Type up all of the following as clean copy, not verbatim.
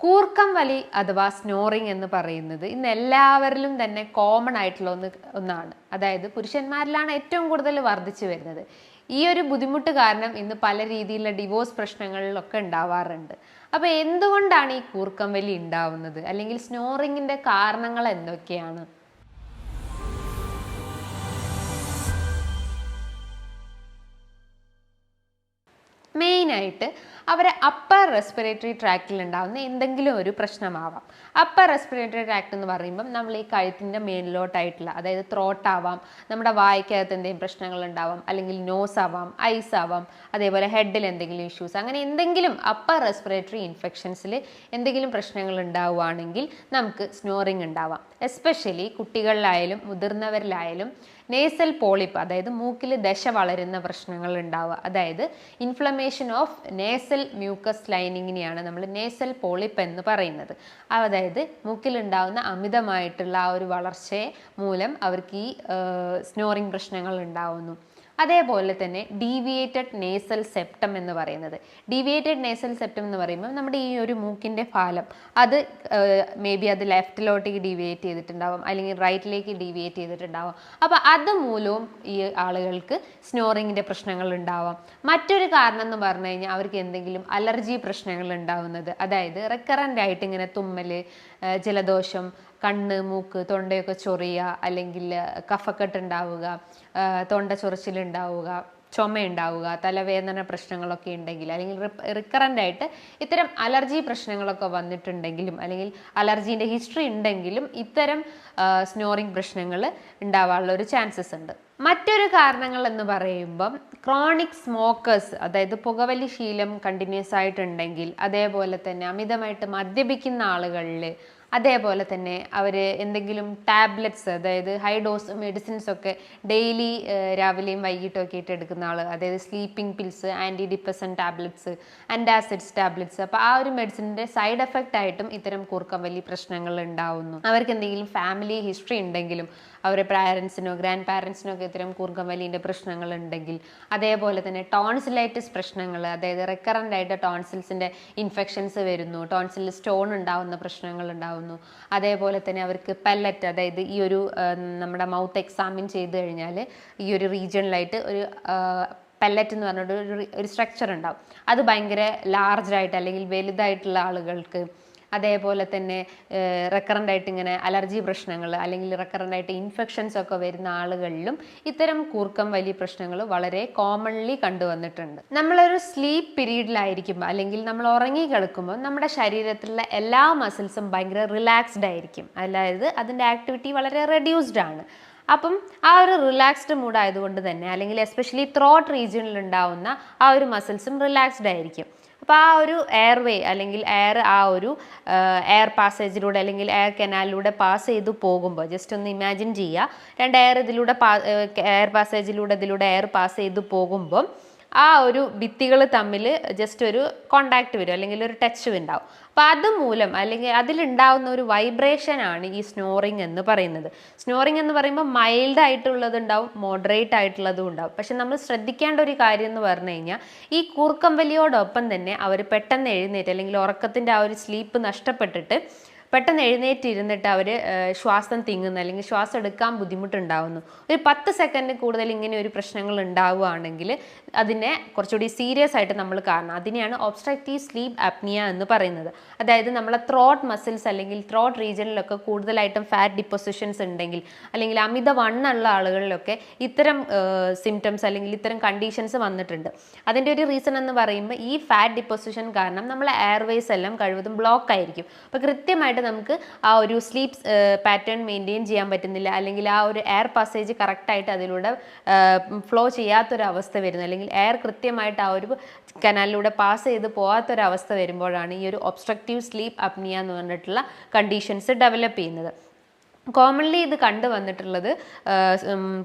കൂർക്കം വലി അഥവാ സ്നോറിങ് എന്ന് പറയുന്നത് ഇന്ന് എല്ലാവരിലും തന്നെ കോമൺ ആയിട്ടുള്ള ഒന്നാണ്. അതായത് പുരുഷന്മാരിലാണ് ഏറ്റവും കൂടുതൽ വർദ്ധിച്ചു വരുന്നത്. ഈ ഒരു ബുദ്ധിമുട്ട് കാരണം ഇന്ന് പല രീതിയിലുള്ള ഡിവോഴ്സ് പ്രശ്നങ്ങളിലൊക്കെ ഉണ്ടാവാറുണ്ട്. അപ്പോൾ എന്തുകൊണ്ടാണ് ഈ കൂർക്കം വലി ഉണ്ടാവുന്നത്, അല്ലെങ്കിൽ സ്നോറിങ്ങിന്റെ കാരണങ്ങൾ എന്തൊക്കെയാണ്? മെയിനായിട്ട് അവരെ അപ്പർ റെസ്പിറേറ്ററി ട്രാക്റ്റിൽ ഉണ്ടാകുന്ന എന്തെങ്കിലും ഒരു പ്രശ്നമാവാം. അപ്പർ റെസ്പിറേറ്ററി ട്രാക്ട് എന്ന് പറയുമ്പം നമ്മൾ ഈ കഴുത്തിൻ്റെ മേലിലോട്ടായിട്ടുള്ള, അതായത് ത്രോട്ട് ആവാം, നമ്മുടെ വായ്ക്കകത്ത് എന്തെങ്കിലും പ്രശ്നങ്ങൾ ഉണ്ടാവാം, അല്ലെങ്കിൽ നോസ് ആവാം, ഐസ് ആവാം, അതേപോലെ ഹെഡിൽ എന്തെങ്കിലും ഇഷ്യൂസ്, അങ്ങനെ എന്തെങ്കിലും അപ്പർ റെസ്പിറേറ്ററി ഇൻഫെക്ഷൻസിൽ എന്തെങ്കിലും പ്രശ്നങ്ങൾ ഉണ്ടാവുകയാണെങ്കിൽ നമുക്ക് സ്നോറിങ് ഉണ്ടാവാം. എസ്പെഷ്യലി കുട്ടികളിലായാലും മുതിർന്നവരിലായാലും നേസൽ പോളിപ്പ്, അതായത് മൂക്കിൽ ദശ വളരുന്ന പ്രശ്നങ്ങൾ ഉണ്ടാവുക, അതായത് ഇൻഫ്ലമേഷൻ ഓഫ് നേസൽ മ്യൂക്കസ് ലൈനിങ്ങിനെയാണ് നമ്മൾ നേസൽ പോളിപ്പ് എന്ന് പറയുന്നത്. അതായത് മൂക്കിലുണ്ടാകുന്ന അമിതമായിട്ടുള്ള ആ ഒരു വളർച്ചയെ മൂലം അവർക്ക് ഈ സ്നോറിങ് പ്രശ്നങ്ങൾ ഉണ്ടാവുന്നു. അതേപോലെ തന്നെ ഡീവിയേറ്റഡ് നേസൽ സെപ്റ്റം എന്ന് പറയുന്നത്. ഡീവിയേറ്റഡ് നേസൽ സെപ്റ്റം എന്ന് പറയുമ്പോൾ നമ്മുടെ ഈ ഒരു മൂക്കിൻ്റെ ഫാലം അത് മേ ബി അത് ലെഫ്റ്റിലോട്ടേക്ക് ഡീവിയേറ്റ് ചെയ്തിട്ടുണ്ടാവും, അല്ലെങ്കിൽ റൈറ്റിലേക്ക് ഡീവിയേറ്റ് ചെയ്തിട്ടുണ്ടാവും. അപ്പോൾ അത് മൂലവും ഈ ആളുകൾക്ക് സ്നോറിങ്ങിൻ്റെ പ്രശ്നങ്ങൾ ഉണ്ടാവാം. മറ്റൊരു കാരണം എന്ന് പറഞ്ഞു കഴിഞ്ഞാൽ അവർക്ക് എന്തെങ്കിലും അലർജി പ്രശ്നങ്ങൾ ഉണ്ടാവുന്നത്, അതായത് റെക്കറൻ്റ് ആയിട്ട് ഇങ്ങനെ തുമ്മൽ, ജലദോഷം, കണ്ണ്, മൂക്ക്, തൊണ്ടയൊക്കെ ചൊറിയുക, അല്ലെങ്കിൽ കഫക്കെട്ട് ഉണ്ടാവുക, തൊണ്ട ചൊറിച്ചിലുണ്ടാവുക, ചുമയുണ്ടാവുക, തലവേദന പ്രശ്നങ്ങളൊക്കെ ഉണ്ടെങ്കിൽ, അല്ലെങ്കിൽ റിക്കറൻ്റ് ആയിട്ട് ഇത്തരം അലർജി പ്രശ്നങ്ങളൊക്കെ വന്നിട്ടുണ്ടെങ്കിലും, അല്ലെങ്കിൽ അലർജീൻ്റെ ഹിസ്റ്ററി ഉണ്ടെങ്കിലും ഇത്തരം സ്നോറിങ് പ്രശ്നങ്ങൾ ഉണ്ടാവാനുള്ള ഒരു ചാൻസസ് ഉണ്ട്. മറ്റൊരു കാരണങ്ങൾ എന്ന് പറയുമ്പം ക്രോണിക് സ്മോക്കേഴ്സ്, അതായത് പുകവലി ശീലം കണ്ടിന്യൂസ് ആയിട്ടുണ്ടെങ്കിൽ, അതേപോലെ തന്നെ അമിതമായിട്ട് മദ്യപിക്കുന്ന ആളുകളിൽ, അതേപോലെ തന്നെ അവർ എന്തെങ്കിലും ടാബ്ലറ്റ്സ്, അതായത് ഹൈ ഡോസ് മെഡിസിൻസ് ഒക്കെ ഡെയിലി രാവിലെയും വൈകിട്ടൊക്കെ ആയിട്ട് എടുക്കുന്ന ആൾ, അതായത് sleeping pills, anti depressant tablets, antacids tablets, അപ്പോൾ ആ ഒരു മെഡിസിൻ്റെ സൈഡ് എഫക്റ്റ് ആയിട്ടും ഇത്തരം കൂർക്കം വലി പ്രശ്നങ്ങൾ ഉണ്ടാവുന്നു. അവർക്ക് എന്തെങ്കിലും ഫാമിലി ഹിസ്റ്ററി ഉണ്ടെങ്കിലും, അവരുടെ പാരൻസിനോ ഗ്രാൻഡ് പാരൻസിനോ ഒക്കെ ഇത്തരം കൂർക്കം വലിൻ്റെ പ്രശ്നങ്ങൾ ഉണ്ടെങ്കിൽ, അതേപോലെ തന്നെ ടോൺസിലൈറ്റിസ് പ്രശ്നങ്ങൾ, അതായത് റെക്കറൻ്റ് ആയിട്ട് ടോൺസിൽസിൻ്റെ ഇൻഫെക്ഷൻസ് വരുന്നു, ടോൺസിൽ സ്റ്റോൺ ഉണ്ടാവുന്ന പ്രശ്നങ്ങൾ ഉണ്ടാവുന്നു. അതേപോലെ തന്നെ അവർക്ക് പെല്ലറ്റ്, അതായത് ഈ ഒരു നമ്മുടെ മൗത്ത് എക്സാമിൻ ചെയ്ത് കഴിഞ്ഞാൽ ഈ ഒരു റീജിയണിലായിട്ട് ഒരു പെല്ലറ്റ് എന്ന് പറഞ്ഞിട്ട് ഒരു സ്ട്രക്ചർ ഉണ്ടാവും. അത് ഭയങ്കര ലാർജായിട്ട് അല്ലെങ്കിൽ വലുതായിട്ടുള്ള ആളുകൾക്ക്, അതേപോലെ തന്നെ റെക്കറൻ്റ് ആയിട്ട് ഇങ്ങനെ അലർജി പ്രശ്നങ്ങൾ, അല്ലെങ്കിൽ റെക്കറൻ്റ് ആയിട്ട് ഇൻഫെക്ഷൻസ് ഒക്കെ വരുന്ന ആളുകളിലും ഇത്തരം കൂർക്കം വലി പ്രശ്നങ്ങൾ വളരെ കോമൺലി കണ്ടുവന്നിട്ടുണ്ട്. നമ്മളൊരു സ്ലീപ്പ് പീരീഡിലായിരിക്കുമ്പോൾ, അല്ലെങ്കിൽ നമ്മൾ ഉറങ്ങി കിടക്കുമ്പോൾ നമ്മുടെ ശരീരത്തിലുള്ള എല്ലാ മസിൽസും ഭയങ്കര റിലാക്സ്ഡ് ആയിരിക്കും, അതായത് അതിൻ്റെ ആക്ടിവിറ്റി വളരെ റെഡ്യൂസ്ഡ് ആണ്. അപ്പം ആ ഒരു റിലാക്സ്ഡ് മൂഡ് ആയതുകൊണ്ട് തന്നെ, അല്ലെങ്കിൽ എസ്പെഷ്യലി ത്രോട്ട് റീജിയനിൽ ഉണ്ടാവുന്ന ആ ഒരു മസിൽസും റിലാക്സ്ഡ് ആയിരിക്കും. അപ്പോൾ ആ ഒരു എയർവേ, അല്ലെങ്കിൽ എയർ ആ ഒരു എയർ പാസേജിലൂടെ, അല്ലെങ്കിൽ എയർ കനാലിലൂടെ പാസ് ചെയ്ത് പോകുമ്പോൾ, ജസ്റ്റ് ഒന്ന് ഇമാജിൻ ചെയ്യുക, രണ്ട് എയർ ഇതിലൂടെ എയർ പാസേജിലൂടെ ഇതിലൂടെ എയർ പാസ് ചെയ്ത് പോകുമ്പോൾ ആ ഒരു ഭിത്തികൾ തമ്മിൽ ജസ്റ്റ് ഒരു കോണ്ടാക്ട് വരും, അല്ലെങ്കിൽ ഒരു ടച്ച് ഉണ്ടാവും. അപ്പോൾ അതുമൂലം, അല്ലെങ്കിൽ അതിലുണ്ടാവുന്ന ഒരു വൈബ്രേഷനാണ് ഈ സ്നോറിങ് എന്ന് പറയുന്നത്. സ്നോറിങ് എന്ന് പറയുമ്പോൾ മൈൽഡ് ആയിട്ടുള്ളതുണ്ടാവും, മോഡറേറ്റ് ആയിട്ടുള്ളതും ഉണ്ടാവും. പക്ഷെ നമ്മൾ ശ്രദ്ധിക്കേണ്ട ഒരു കാര്യം എന്ന് പറഞ്ഞു കഴിഞ്ഞാൽ, ഈ കൂർക്കം വലിയോടൊപ്പം തന്നെ അവർ പെട്ടെന്ന് എഴുന്നേറ്റ്, അല്ലെങ്കിൽ ഉറക്കത്തിൻ്റെ ആ ഒരു സ്ലീപ്പ് നഷ്ടപ്പെട്ടിട്ട് പെട്ടെന്ന് എഴുന്നേറ്റിരുന്നിട്ട് അവർ ശ്വാസം തിങ്ങുന്നു, അല്ലെങ്കിൽ ശ്വാസം എടുക്കാൻ ബുദ്ധിമുട്ടുണ്ടാവുന്നു. ഒരു 10 സെക്കൻഡ് കൂടുതൽ ഇങ്ങനെ ഒരു പ്രശ്നങ്ങൾ ഉണ്ടാവുകയാണെങ്കിൽ അതിനെ കുറച്ചുകൂടി സീരിയസ് ആയിട്ട് നമ്മൾ കാണണം. അതിനെയാണ് ഒബ്സ്ട്രക്റ്റീവ് സ്ലീപ്പ് അപ്നിയ എന്ന് പറയുന്നത്. അതായത് നമ്മളെ ത്രോട്ട് മസിൽസ്, അല്ലെങ്കിൽ ത്രോട്ട് റീജിയനിലൊക്കെ കൂടുതലായിട്ടും ഫാറ്റ് ഡിപ്പോസിഷൻസ് ഉണ്ടെങ്കിൽ, അല്ലെങ്കിൽ അമിത വണ്ണമുള്ള ആളുകളിലൊക്കെ ഇത്തരം സിംറ്റംസ്, അല്ലെങ്കിൽ ഇത്തരം കണ്ടീഷൻസ് വന്നിട്ടുണ്ട്. അതിൻ്റെ ഒരു റീസൺ എന്ന് പറയുമ്പോൾ ഈ ഫാറ്റ് ഡിപ്പോസിഷൻ കാരണം നമ്മളെ എയർവേസ് എല്ലാം കഴിവതും ബ്ലോക്ക് ആയിരിക്കും. അപ്പോൾ കൃത്യമായിട്ട് നമുക്ക് ആ ഒരു സ്ലീപ്പ് പാറ്റേൺ മെയിൻറ്റെയിൻ ചെയ്യാൻ പറ്റുന്നില്ല, അല്ലെങ്കിൽ ആ ഒരു എയർ പാസേജ് കറക്റ്റായിട്ട് അതിലൂടെ ഫ്ലോ ചെയ്യാത്തൊരവസ്ഥ വരുന്നു, അല്ലെങ്കിൽ എയർ കൃത്യമായിട്ട് ആ ഒരു കനാലിലൂടെ പാസ് ചെയ്ത് പോകാത്തൊരവസ്ഥ വരുമ്പോഴാണ് ഈ ഒരു ഒബ്സ്ട്രക്റ്റീവ് സ്ലീപ്പ് അപ്നിയ എന്ന് പറഞ്ഞിട്ടുള്ള കണ്ടീഷൻസ് ഡെവലപ്പ് ചെയ്യുന്നത്. കോമൺലി ഇത് കണ്ടുവന്നിട്ടുള്ളത്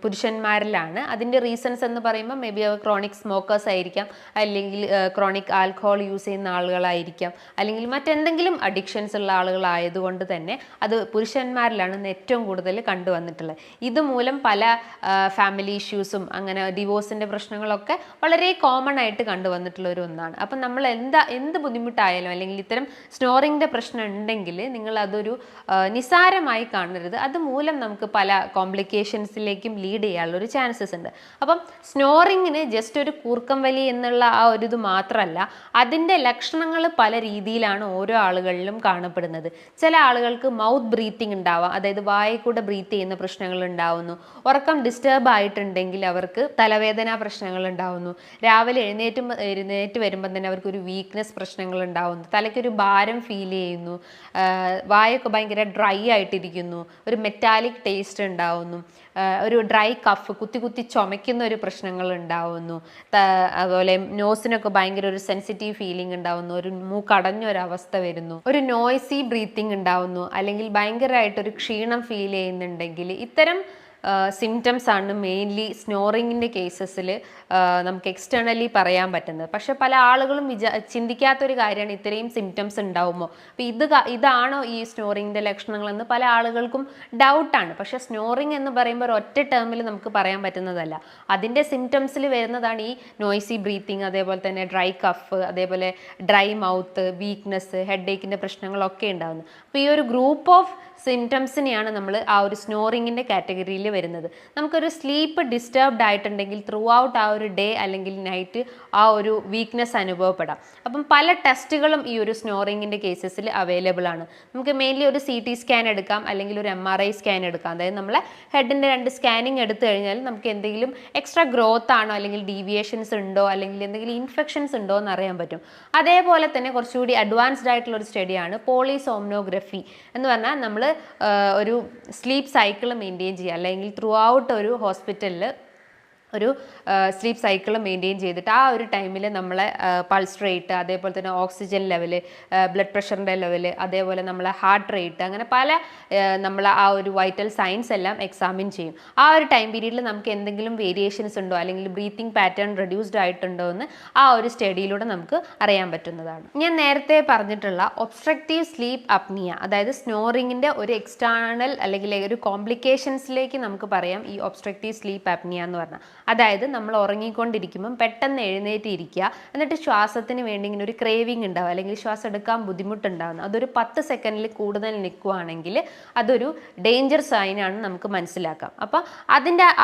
പുരുഷന്മാരിലാണ്. അതിൻ്റെ റീസൺസ് എന്ന് പറയുമ്പോൾ മേ ബി അവർ ക്രോണിക് സ്മോക്കേഴ്സ് ആയിരിക്കാം, അല്ലെങ്കിൽ ക്രോണിക് ആൽക്കഹോൾ യൂസ് ചെയ്യുന്ന ആളുകളായിരിക്കാം, അല്ലെങ്കിൽ മറ്റെന്തെങ്കിലും അഡിക്ഷൻസ് ഉള്ള ആളുകളായതുകൊണ്ട് തന്നെ അത് പുരുഷന്മാരിലാണ് ഏറ്റവും കൂടുതൽ കണ്ടുവന്നിട്ടുള്ളത്. ഇതുമൂലം പല ഫാമിലി ഇഷ്യൂസും അങ്ങനെ ഡിവോഴ്സിൻ്റെ പ്രശ്നങ്ങളൊക്കെ വളരെ കോമൺ ആയിട്ട് കണ്ടുവന്നിട്ടുള്ള ഒരു ഒന്നാണ്. അപ്പം നമ്മൾ എന്ത് ബുദ്ധിമുട്ടായാലും അല്ലെങ്കിൽ ഇത്തരം സ്നോറിങ്ങിൻ്റെ പ്രശ്നം ഉണ്ടെങ്കിൽ നിങ്ങൾ അതൊരു നിസാരമായി കാണരുത്. അതുമൂലം നമുക്ക് പല കോംപ്ലിക്കേഷൻസിലേക്കും ലീഡ് ചെയ്യാനുള്ളൊരു ചാൻസസ് ഉണ്ട്. അപ്പം സ്നോറിങ്ങിന് ജസ്റ്റ് ഒരു കൂർക്കം വലി എന്നുള്ള ആ ഒരു ഇത് മാത്രമല്ല, അതിൻ്റെ ലക്ഷണങ്ങൾ പല രീതിയിലാണ് ഓരോ ആളുകളിലും കാണപ്പെടുന്നത്. ചില ആളുകൾക്ക് മൗത്ത് ബ്രീത്തിങ് ഉണ്ടാവാം, അതായത് വായിൽ കൂടെ ബ്രീത്ത് ചെയ്യുന്ന പ്രശ്നങ്ങൾ ഉണ്ടാവുന്നു. ഉറക്കം ഡിസ്റ്റർബ് ആയിട്ടുണ്ടെങ്കിൽ അവർക്ക് തലവേദന പ്രശ്നങ്ങൾ ഉണ്ടാവുന്നു. രാവിലെ എഴുന്നേറ്റ് വരുമ്പോൾ തന്നെ അവർക്കൊരു വീക്ക്നെസ് പ്രശ്നങ്ങൾ ഉണ്ടാവുന്നു. തലയ്ക്കൊരു ഭാരം ഫീൽ ചെയ്യുന്നു. വായൊക്കെ ഭയങ്കര ഡ്രൈ ആയിട്ടിരിക്കുന്നു. ഒരു മെറ്റാലിക് ടേസ്റ്റ് ഉണ്ടാവുന്നു. ഒരു ഡ്രൈ കഫ്, കുത്തി ചുമയ്ക്കുന്ന ഒരു പ്രശ്നങ്ങൾ ഉണ്ടാവുന്നു. അതുപോലെ നോസിനൊക്കെ ഭയങ്കര ഒരു സെൻസിറ്റീവ് ഫീലിംഗ് ഉണ്ടാവുന്നു. ഒരു മൂക്കടഞ്ഞൊരവസ്ഥ വരുന്നു. ഒരു നോയ്സി ബ്രീത്തിങ് ഉണ്ടാവുന്നു. അല്ലെങ്കിൽ ഭയങ്കരമായിട്ടൊരു ക്ഷീണം ഫീൽ ചെയ്യുന്നുണ്ടെങ്കിൽ ഇത്തരം സിംറ്റംസ് ആണ് മെയിൻലി സ്നോറിങ്ങിൻ്റെ കേസസിൽ നമുക്ക് എക്സ്റ്റേണലി പറയാൻ പറ്റുന്നത്. പക്ഷെ പല ആളുകളും ചിന്തിക്കാത്തൊരു കാര്യമാണ് ഇത്രയും സിംറ്റംസ് ഉണ്ടാവുമോ, അപ്പോൾ ഇതാണോ ഈ സ്നോറിങ്ങിൻ്റെ ലക്ഷണങ്ങളെന്ന് പല ആളുകൾക്കും ഡൗട്ടാണ്. പക്ഷെ സ്നോറിങ് എന്ന് പറയുമ്പോൾ ഒരു ഒറ്റ ടേമിൽ നമുക്ക് പറയാൻ പറ്റുന്നതല്ല. അതിൻ്റെ സിംറ്റംസിൽ വരുന്നതാണ് ഈ നോയ്സി ബ്രീത്തിങ്, അതേപോലെ തന്നെ ഡ്രൈ കഫ്, അതേപോലെ ഡ്രൈ മൗത്ത്, വീക്ക്നെസ്, ഹെഡ് ഏക്കിൻ്റെ പ്രശ്നങ്ങളൊക്കെ ഉണ്ടാകുന്നത്. അപ്പോൾ ഈ ഒരു ഗ്രൂപ്പ് ഓഫ് സിംറ്റംസിനെയാണ് നമ്മൾ ആ ഒരു സ്നോറിങ്ങിൻ്റെ കാറ്റഗറിയിൽ വരുന്നത്. നമുക്കൊരു സ്ലീപ്പ് ഡിസ്റ്റർബ്ഡ് ആയിട്ടുണ്ടെങ്കിൽ ത്രൂ ഔട്ട് ആ ഒരു ഡേ അല്ലെങ്കിൽ നൈറ്റ് ആ ഒരു വീക്ക്നെസ് അനുഭവപ്പെടാം. അപ്പം പല ടെസ്റ്റുകളും ഈ ഒരു സ്നോറിങ്ങിൻ്റെ കേസസിൽ അവൈലബിൾ ആണ്. നമുക്ക് മെയിൻലി ഒരു CT സ്കാൻ എടുക്കാം, അല്ലെങ്കിൽ ഒരു MRI സ്കാൻ എടുക്കാം. അതായത് നമ്മളെ ഹെഡിൻ്റെ 2 സ്കാനിങ് എടുത്തു കഴിഞ്ഞാൽ നമുക്ക് എന്തെങ്കിലും എക്സ്ട്രാ ഗ്രോത്ത് ആണോ, അല്ലെങ്കിൽ ഡീവിയേഷൻസ് ഉണ്ടോ, അല്ലെങ്കിൽ എന്തെങ്കിലും ഇൻഫെക്ഷൻസ് ഉണ്ടോ എന്ന് അറിയാൻ പറ്റും. അതേപോലെ തന്നെ കുറച്ചുകൂടി അഡ്വാൻസ്ഡ് ആയിട്ടുള്ള ഒരു സ്റ്റഡിയാണ് പോളിസോംനോഗ്രഫി എന്ന് പറഞ്ഞാൽ നമ്മൾ ഒരു സ്ലീപ്പ് സൈക്കിൾ മെയിൻറ്റെയിൻ ചെയ്യുക, അല്ലെങ്കിൽ ത്രൂ ഔട്ട് ഒരു ഹോസ്പിറ്റലിൽ ഒരു സ്ലീപ്പ് സൈക്കിൾ മെയിൻറ്റെയിൻ ചെയ്തിട്ട് ആ ഒരു ടൈമിൽ നമ്മളെ പൾസ് റേറ്റ്, അതേപോലെ തന്നെ ഓക്സിജൻ ലെവൽ, ബ്ലഡ് പ്രഷറിൻ്റെ ലെവൽ, അതേപോലെ നമ്മളെ ഹാർട്ട് റേറ്റ്, അങ്ങനെ പല നമ്മൾ ആ ഒരു വൈറ്റൽ സൈൻസ് എല്ലാം എക്സാമിൻ ചെയ്യും. ആ ഒരു ടൈം പീരീഡിൽ നമുക്ക് എന്തെങ്കിലും വേരിയേഷൻസ് ഉണ്ടോ, അല്ലെങ്കിൽ ബ്രീത്തിങ് പാറ്റേൺ റെഡ്യൂസ്ഡ് ആയിട്ടുണ്ടോ എന്ന് ആ ഒരു സ്റ്റഡിയിലൂടെ നമുക്ക് അറിയാൻ പറ്റുന്നതാണ്. ഞാൻ നേരത്തെ പറഞ്ഞിട്ടുള്ള ഒബ്സ്ട്രക്റ്റീവ് സ്ലീപ്പ് അപ്നിയ, അതായത് സ്നോറിങ്ങിൻ്റെ ഒരു എക്സ്റ്റേണൽ അല്ലെങ്കിൽ ഒരു കോംപ്ലിക്കേഷൻസിലേക്ക് നമുക്ക് പറയാം ഈ ഒബ്സ്ട്രക്റ്റീവ് സ്ലീപ്പ് അപ്നിയ എന്ന് പറഞ്ഞാൽ. അതായത് നമ്മൾ ഉറങ്ങിക്കൊണ്ടിരിക്കുമ്പം പെട്ടെന്ന് എഴുന്നേറ്റ് ഇരിക്കുക, എന്നിട്ട് ശ്വാസത്തിന് വേണ്ടി ഇങ്ങനെ ഒരു ക്രേവിങ് ഉണ്ടാവും, അല്ലെങ്കിൽ ശ്വാസം എടുക്കാൻ ബുദ്ധിമുട്ടുണ്ടാകുന്നു. അതൊരു 10 സെക്കൻഡിൽ കൂടുതൽ നിൽക്കുകയാണെങ്കിൽ അതൊരു ഡേഞ്ചർ സൈനാണ് നമുക്ക് മനസ്സിലാക്കാം. അപ്പോൾ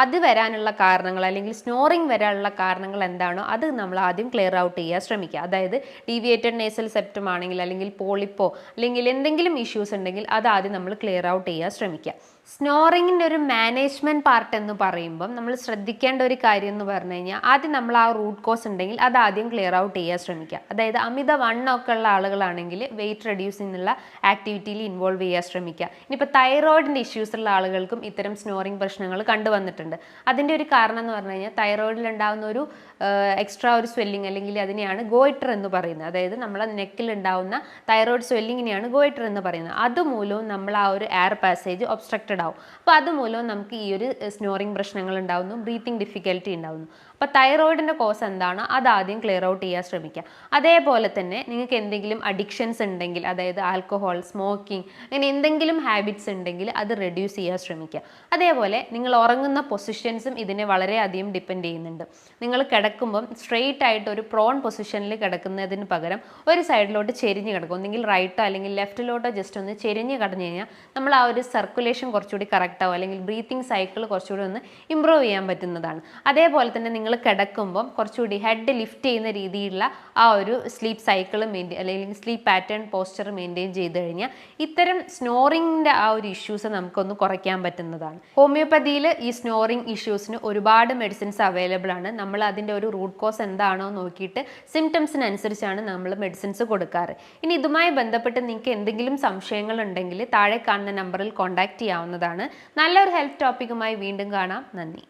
അത് വരാനുള്ള കാരണങ്ങൾ, അല്ലെങ്കിൽ സ്നോറിങ് വരാനുള്ള കാരണങ്ങൾ എന്താണോ അത് നമ്മൾ ആദ്യം ക്ലിയർ ഔട്ട് ചെയ്യാൻ ശ്രമിക്കുക. അതായത് ഡീവിയേറ്റഡ് നേസൽ സെപ്റ്റം ആണെങ്കിൽ, അല്ലെങ്കിൽ പോളിപ്പോ, അല്ലെങ്കിൽ എന്തെങ്കിലും ഇഷ്യൂസ് ഉണ്ടെങ്കിൽ അത് ആദ്യം നമ്മൾ ക്ലിയർ ഔട്ട് ചെയ്യാൻ ശ്രമിക്കുക. സ്നോറിങ്ങിൻ്റെ ഒരു മാനേജ്മെൻറ്റ് പാർട്ട് എന്ന് പറയുമ്പം നമ്മൾ ശ്രദ്ധിക്കേണ്ട ഒരു കാര്യം എന്ന് പറഞ്ഞു കഴിഞ്ഞാൽ ആദ്യം നമ്മൾ ആ റൂട്ട് കോസ് ഉണ്ടെങ്കിൽ അത് ആദ്യം ക്ലിയർ ഔട്ട് ചെയ്യാൻ ശ്രമിക്കുക. അതായത് അമിത വണ്ണമൊക്കെ ഉള്ള ആളുകളാണെങ്കിൽ വെയിറ്റ് റെഡ്യൂസ് ചെയ്യുന്നുള്ള ആക്ടിവിറ്റിയിൽ ഇൻവോൾവ് ചെയ്യാൻ ശ്രമിക്കുക. ഇനിയിപ്പോൾ തൈറോയിഡിൻ്റെ ഇഷ്യൂസ് ഉള്ള ആളുകൾക്കും ഇത്തരം സ്നോറിങ് പ്രശ്നങ്ങൾ കണ്ടുവന്നിട്ടുണ്ട്. അതിൻ്റെ ഒരു കാരണം എന്ന് പറഞ്ഞു കഴിഞ്ഞാൽ തൈറോയിഡിൽ ഉണ്ടാകുന്ന ഒരു എക്സ്ട്രാ ഒരു സ്വെല്ലിങ്, അല്ലെങ്കിൽ അതിനെയാണ് ഗോയിറ്റർ എന്ന് പറയുന്നത്. അതായത് നമ്മളെ നെക്കിൽ ഉണ്ടാകുന്ന തൈറോയിഡ് സ്വെല്ലിങ്ങിനെയാണ് ഗോയിറ്റർ എന്ന് പറയുന്നത്. അതുമൂലവും നമ്മൾ ആ ഒരു എയർ പാസേജ് ഒബ്സ്ട്രക്റ്റഡ് ആവും. അപ്പോൾ അതുമൂലം നമുക്ക് ഈ ഒരു സ്നോറിങ് പ്രശ്നങ്ങൾ ഉണ്ടാകുന്നു, ബ്രീത്തിങ് ഡിഫിക്കൽറ്റി ഉണ്ടാകുന്നു. അപ്പോൾ തൈറോയിഡിൻ്റെ കോസ് എന്താണ് അത് ആദ്യം ക്ലിയർ ഔട്ട് ചെയ്യാൻ ശ്രമിക്കുക. അതേപോലെ തന്നെ നിങ്ങൾക്ക് എന്തെങ്കിലും അഡിക്ഷൻസ് ഉണ്ടെങ്കിൽ, അതായത് ആൽക്കഹോൾ, സ്മോക്കിംഗ്, അങ്ങനെ എന്തെങ്കിലും ഹാബിറ്റ്സ് ഉണ്ടെങ്കിൽ അത് റെഡ്യൂസ് ചെയ്യാൻ ശ്രമിക്കുക. അതേപോലെ നിങ്ങൾ ഉറങ്ങുന്ന പൊസിഷൻസും ഇതിനെ വളരെയധികം ഡിപ്പെൻഡ് ചെയ്യുന്നുണ്ട്. നിങ്ങൾ കിടക്കുമ്പം സ്ട്രെയിറ്റ് ആയിട്ട് ഒരു പ്രോൺ പൊസിഷനിൽ കിടക്കുന്നതിന് പകരം ഒരു സൈഡിലോട്ട് ചെരിഞ്ഞ് കിടക്കും, ഒന്നെങ്കിൽ റൈറ്റോ അല്ലെങ്കിൽ ലെഫ്റ്റിലോട്ടോ ജസ്റ്റ് ഒന്ന് ചെരിഞ്ഞ് കിടന്നു കഴിഞ്ഞാൽ നമ്മൾ ആ ഒരു സർക്കുലേഷൻ കുറച്ചുകൂടി കറക്റ്റ് ആവും, അല്ലെങ്കിൽ ബ്രീത്തിങ് സൈക്കിൾ കുറച്ചുകൂടി ഒന്ന് ഇമ്പ്രൂവ് ചെയ്യാൻ പറ്റുന്നതാണ്. അതേപോലെ തന്നെ നിങ്ങൾ കിടക്കുമ്പം കുറച്ചുകൂടി ഹെഡ് ലിഫ്റ്റ് ചെയ്യുന്ന രീതിയിലുള്ള ആ ഒരു സ്ലീപ്പ് സൈക്കിൾ അല്ലെങ്കിൽ സ്ലീപ്പ് പാറ്റേൺ പോസ്ചർ മെയിൻറ്റെയിൻ ചെയ്ത് കഴിഞ്ഞാൽ ഇത്തരം സ്നോറിങ്ങിൻ്റെ ആ ഒരു ഇഷ്യൂസ് നമുക്കൊന്ന് കുറയ്ക്കാൻ പറ്റുന്നതാണ്. ഹോമിയോപ്പതിയിൽ ഈ സ്നോറിങ് ഇഷ്യൂസിന് ഒരുപാട് മെഡിസിൻസ് അവൈലബിൾ ആണ്. നമ്മൾ അതിൻ്റെ ഒരു റൂട്ട് കോസ് എന്താണോ നോക്കിയിട്ട് സിംറ്റംസിനനുസരിച്ചാണ് നമ്മൾ മെഡിസിൻസ് കൊടുക്കാറ്. ഇനി ഇതുമായി ബന്ധപ്പെട്ട് നിങ്ങൾക്ക് എന്തെങ്കിലും സംശയങ്ങൾ ഉണ്ടെങ്കിൽ താഴെ കാണുന്ന നമ്പറിൽ കോൺടാക്ട് ചെയ്യാവുന്നതാണ്. നല്ലൊരു ഹെൽത്ത് ടോപ്പിക്കുമായി വീണ്ടും കാണാം. നന്ദി.